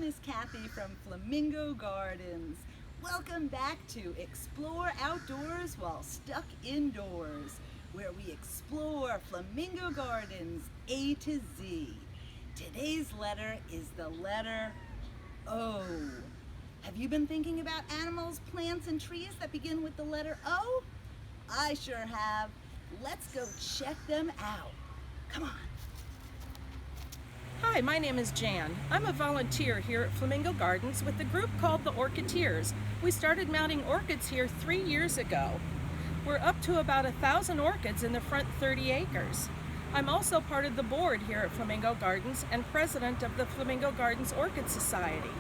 Miss Kathy from Flamingo Gardens. Welcome back to Explore Outdoors While Stuck Indoors, where we explore Flamingo Gardens A to Z. Today's letter is the letter O. Have you been thinking about animals, plants, and trees that begin with the letter O? I sure have. Let's go check them out. Come on. Hi, my name is Jan. I'm a volunteer here at Flamingo Gardens with a group called the Orchids. We started mounting orchids here 3 years ago. We're up to about 1,000 orchids in the front 30 acres. I'm also part of the board here at Flamingo Gardens and president of the Flamingo Gardens Orchid Society.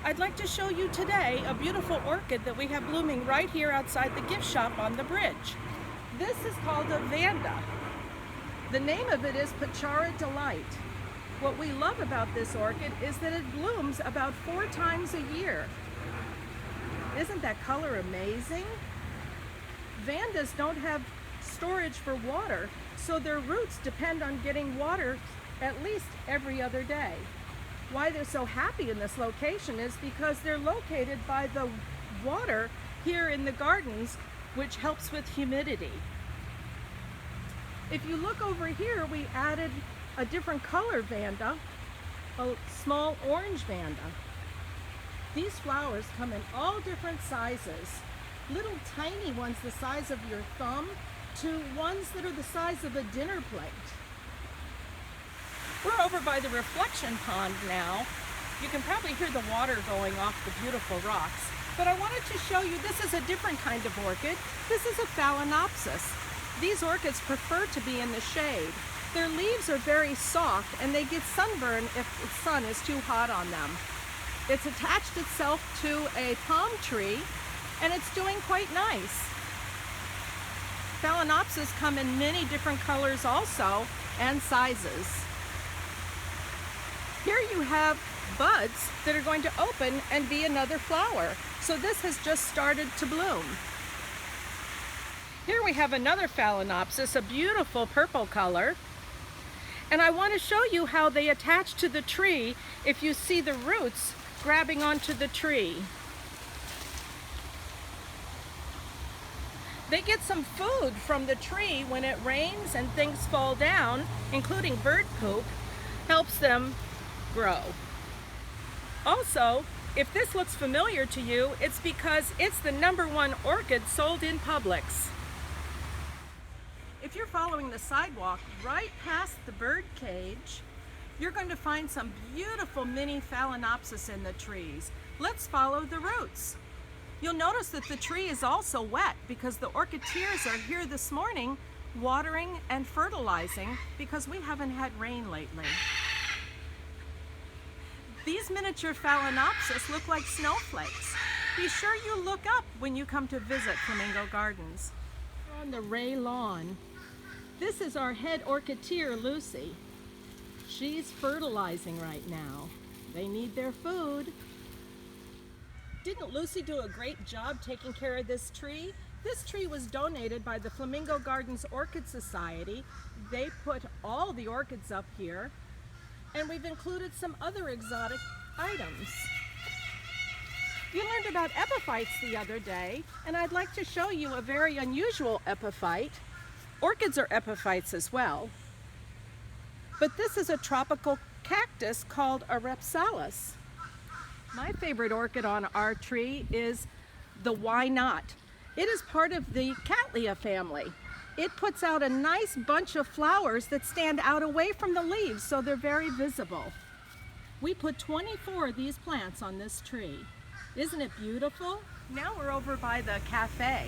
I'd like to show you today a beautiful orchid that we have blooming right here outside the gift shop on the bridge. This is called a Vanda. The name of it is Pachara Delight. What we love about this orchid is that it blooms about 4 times a year. Isn't that color amazing? Vandas don't have storage for water, so their roots depend on getting water at least every other day. Why they're so happy in this location is because they're located by the water here in the gardens, which helps with humidity. If you look over here, we added a different color Vanda, a small orange Vanda. These flowers come in all different sizes, little tiny ones the size of your thumb to ones that are the size of a dinner plate. We're over by the reflection pond now. You can probably hear the water going off the beautiful rocks, but I wanted to show you this is a different kind of orchid. This is a Phalaenopsis. These orchids prefer to be in the shade. Their leaves are very soft and they get sunburn if the sun is too hot on them. It's attached itself to a palm tree and it's doing quite nice. Phalaenopsis come in many different colors also and sizes. Here you have buds that are going to open and be another flower. So this has just started to bloom. Here we have another Phalaenopsis, a beautiful purple color. And I want to show you how they attach to the tree if you see the roots grabbing onto the tree. They get some food from the tree when it rains and things fall down, including bird poop, helps them grow. Also, if this looks familiar to you, it's because it's the #1 orchid sold in Publix. If you're following the sidewalk right past the bird cage, you're going to find some beautiful mini Phalaenopsis in the trees. Let's follow the roots. You'll notice that the tree is also wet because the orchideers are here this morning watering and fertilizing because we haven't had rain lately. These miniature Phalaenopsis look like snowflakes. Be sure you look up when you come to visit Flamingo Gardens. We're on the Ray lawn. This is our head orchideer, Lucy. She's fertilizing right now. They need their food. Didn't Lucy do a great job taking care of this tree? This tree was donated by the Flamingo Gardens Orchid Society. They put all the orchids up here, and we've included some other exotic items. You learned about epiphytes the other day, and I'd like to show you a very unusual epiphyte. Orchids are epiphytes as well, but this is a tropical cactus called a Rhapsalis. My favorite orchid on our tree is the Why Not. It is part of the Cattleya family. It puts out a nice bunch of flowers that stand out away from the leaves, so they're very visible. We put 24 of these plants on this tree. Isn't it beautiful? Now we're over by the cafe.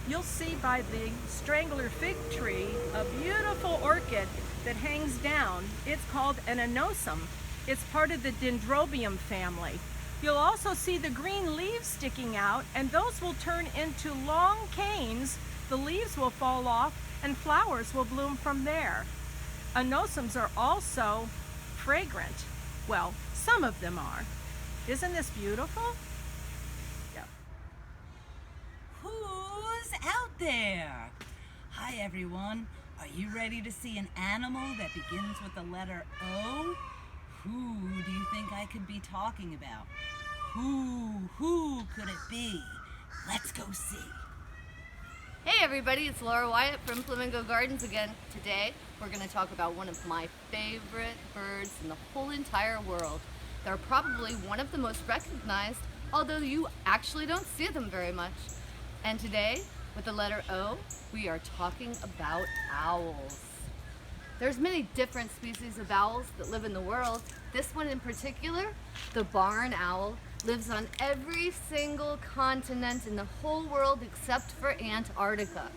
You'll see by the strangler fig tree a beautiful orchid that hangs down. It's called an anosum. It's part of the Dendrobium family. You'll also see the green leaves sticking out, and those will turn into long canes. The leaves will fall off and flowers will bloom from there. Anosums are also fragrant. Well, some of them are. Isn't this beautiful? Yep. Who's out there? Hi everyone. Are you ready to see an animal that begins with the letter O? Who do you think I could be talking about? Who could it be? Let's go see. Hey everybody, it's Laura Wyatt from Flamingo Gardens again. Today we're going to talk about one of my favorite birds in the whole entire world. They're probably one of the most recognized, although you actually don't see them very much. And today, with the letter O, we are talking about owls. There's many different species of owls that live in the world. This one in particular, the barn owl, lives on every single continent in the whole world except for Antarctica.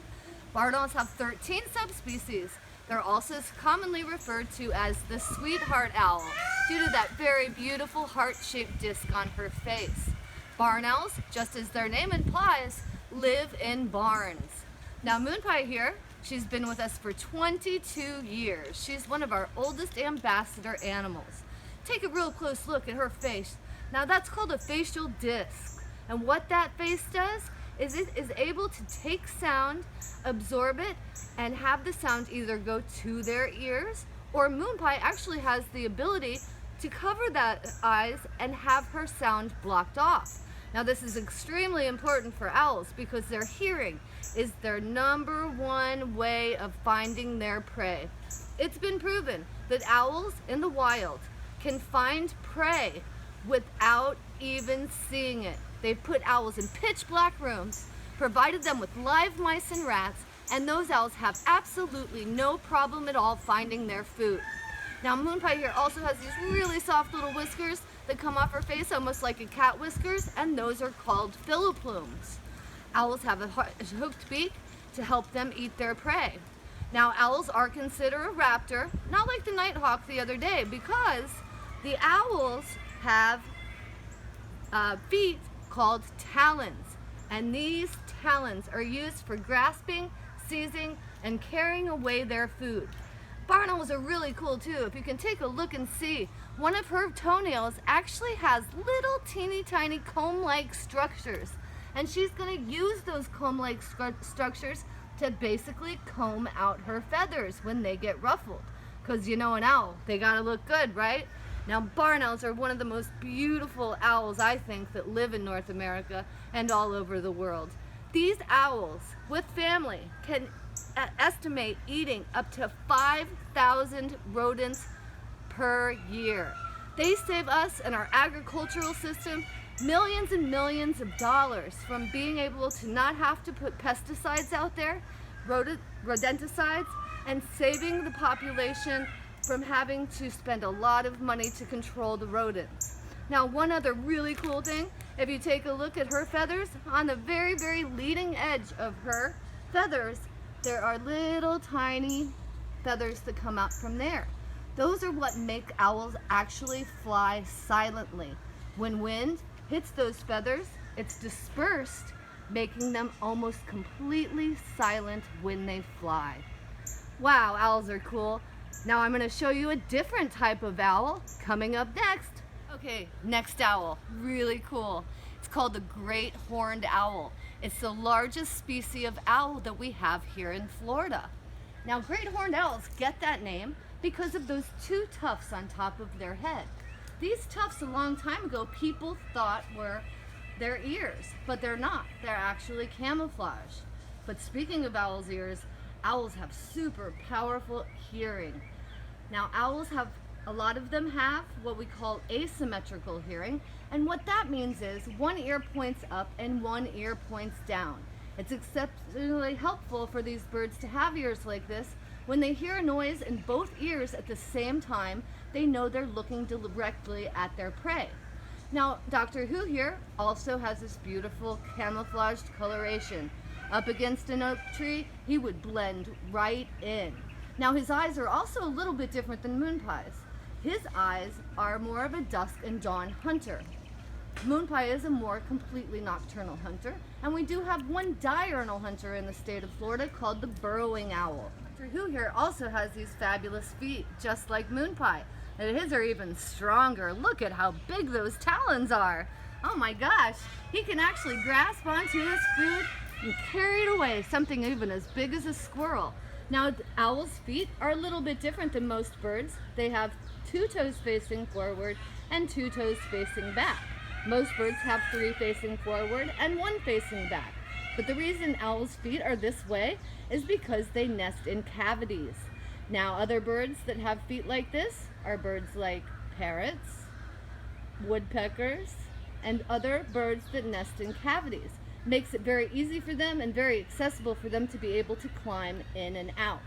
Barn owls have 13 subspecies. They're also commonly referred to as the sweetheart owl due to that very beautiful heart-shaped disc on her face. Barn owls, just as their name implies, live in barns. Now Moonpie here, she's been with us for 22 years. She's one of our oldest ambassador animals. Take a real close look at her face. Now that's called a facial disc. And what that face does is it is able to take sound, absorb it, and have the sound either go to their ears, or Moonpie actually has the ability to cover that eyes and have her sound blocked off. Now this is extremely important for owls because their hearing is their number one way of finding their prey. It's been proven that owls in the wild can find prey without even seeing it. They've put owls in pitch black rooms, provided them with live mice and rats, and those owls have absolutely no problem at all finding their food. Now Moonpie here also has these really soft little whiskers that come off her face almost like a cat whiskers, and those are called philloplumes. Owls have a hooked beak to help them eat their prey. Now owls are considered a raptor, not like the nighthawk the other day, because the owls have feet called talons, and these talons are used for grasping, seizing, and carrying away their food. Barn owls are really cool too. If you can take a look and see, one of her toenails actually has little teeny tiny comb-like structures, and she's going to use those comb-like structures to basically comb out her feathers when they get ruffled. Because you know an owl, they gotta look good, right? Now barn owls are one of the most beautiful owls, I think, that live in North America and all over the world. These owls, with family, can estimate eating up to 5,000 rodents per year. They save us and our agricultural system millions and millions of dollars from being able to not have to put pesticides out there, rodenticides, and saving the population from having to spend a lot of money to control the rodents. Now one other really cool thing, if you take a look at her feathers, on the very, very leading edge of her feathers, there are little tiny feathers that come out from there. Those are what make owls actually fly silently. When wind hits those feathers, it's dispersed, making them almost completely silent when they fly. Wow, owls are cool. Now I'm going to show you a different type of owl coming up next. Okay, next owl, really cool. It's called the great horned owl. It's the largest species of owl that we have here in Florida. Now great horned owls get that name because of those two tufts on top of their head. These tufts a long time ago people thought were their ears, but they're not. They're actually camouflage. But speaking of owls' ears, owls have super powerful hearing. Now a lot of them have what we call asymmetrical hearing, and what that means is one ear points up and one ear points down. It's exceptionally helpful for these birds to have ears like this. When they hear a noise in both ears at the same time, they know they're looking directly at their prey. Now Doctor Who here also has this beautiful camouflaged coloration. Up against an oak tree, he would blend right in. Now his eyes are also a little bit different than Moonpie's. His eyes are more of a dusk and dawn hunter. Moonpie is a more completely nocturnal hunter, and we do have one diurnal hunter in the state of Florida called the burrowing owl. Dr. Who here also has these fabulous feet, just like Moonpie, and his are even stronger. Look at how big those talons are. Oh my gosh, he can actually grasp onto his food and carry it away, something even as big as a squirrel. Now, owls' feet are a little bit different than most birds. They have 2 toes facing forward and 2 toes facing back. Most birds have 3 facing forward and 1 facing back. But the reason owls' feet are this way is because they nest in cavities. Now, other birds that have feet like this are birds like parrots, woodpeckers, and other birds that nest in cavities. Makes it very easy for them and very accessible for them to be able to climb in and out.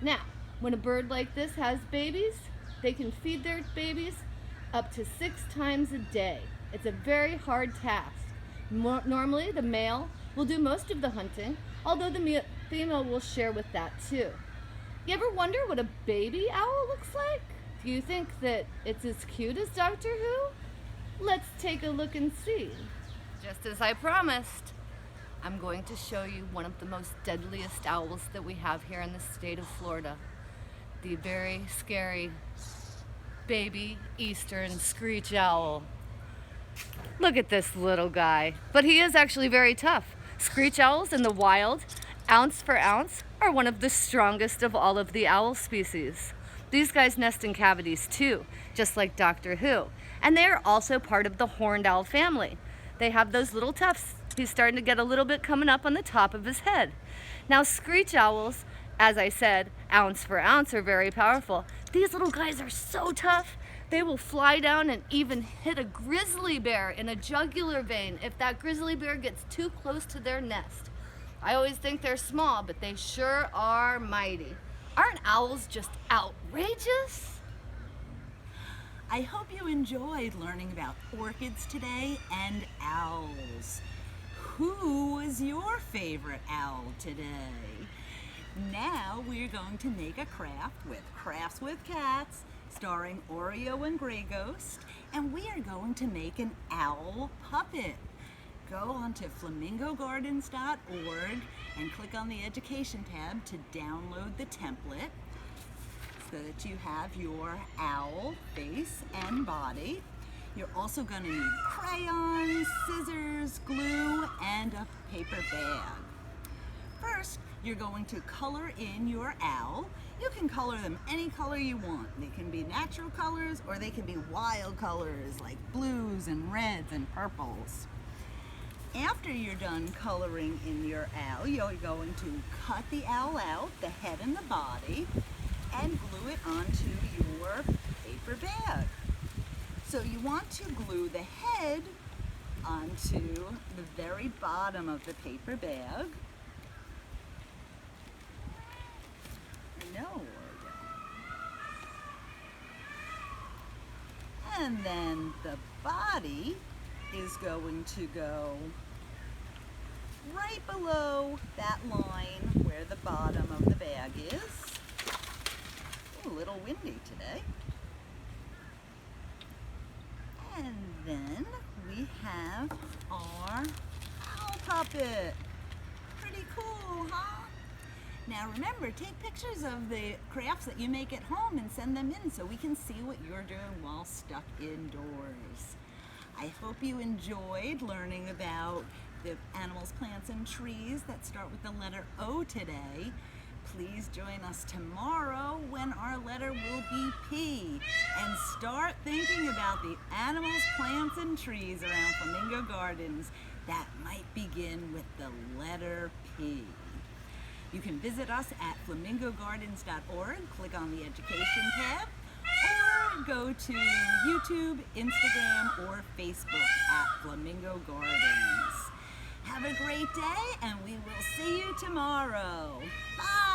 Now, when a bird like this has babies, they can feed their babies up to 6 times a day. It's a very hard task. Normally, the male will do most of the hunting, although the female will share with that too. You ever wonder what a baby owl looks like? Do you think that it's as cute as Doctor Who? Let's take a look and see. Just as I promised, I'm going to show you one of the most deadliest owls that we have here in the state of Florida. The very scary baby eastern screech owl. Look at this little guy. But he is actually very tough. Screech owls in the wild, ounce for ounce, are one of the strongest of all of the owl species. These guys nest in cavities too, just like Doctor Who. And they are also part of the horned owl family. They have those little tufts. He's starting to get a little bit coming up on the top of his head. Now, screech owls, as I said, ounce for ounce, are very powerful. These little guys are so tough, they will fly down and even hit a grizzly bear in a jugular vein if that grizzly bear gets too close to their nest. I always think they're small, but they sure are mighty. Aren't owls just outrageous? I hope you enjoyed learning about orchids today and owls. Who was your favorite owl today? Now we're going to make a craft with Crafts with Cats, starring Oreo and Grey Ghost, and we are going to make an owl puppet. Go on to flamingogardens.org and click on the Education tab to download the template so that you have your owl face and body. You're also going to need crayons, scissors, glue, and a paper bag. First, you're going to color in your owl. You can color them any color you want. They can be natural colors or they can be wild colors like blues and reds and purples. After you're done coloring in your owl, you're going to cut the owl out, the head and the body, and glue it onto your paper bag. So you want to glue the head onto the very bottom of the paper bag. No, and then the body is going to go right below that line where the bottom of the bag is. Ooh, a little windy today. And then we have our owl puppet. Pretty cool, huh? Now remember, take pictures of the crafts that you make at home and send them in so we can see what you're doing while stuck indoors. I hope you enjoyed learning about the animals, plants, and trees that start with the letter O today. Please join us tomorrow when our letter will be P, and start thinking about the animals, plants, and trees around Flamingo Gardens that might begin with the letter P. You can visit us at flamingogardens.org, click on the Education tab, or go to YouTube, Instagram, or Facebook at Flamingo Gardens. Have a great day, and we will see you tomorrow. Bye!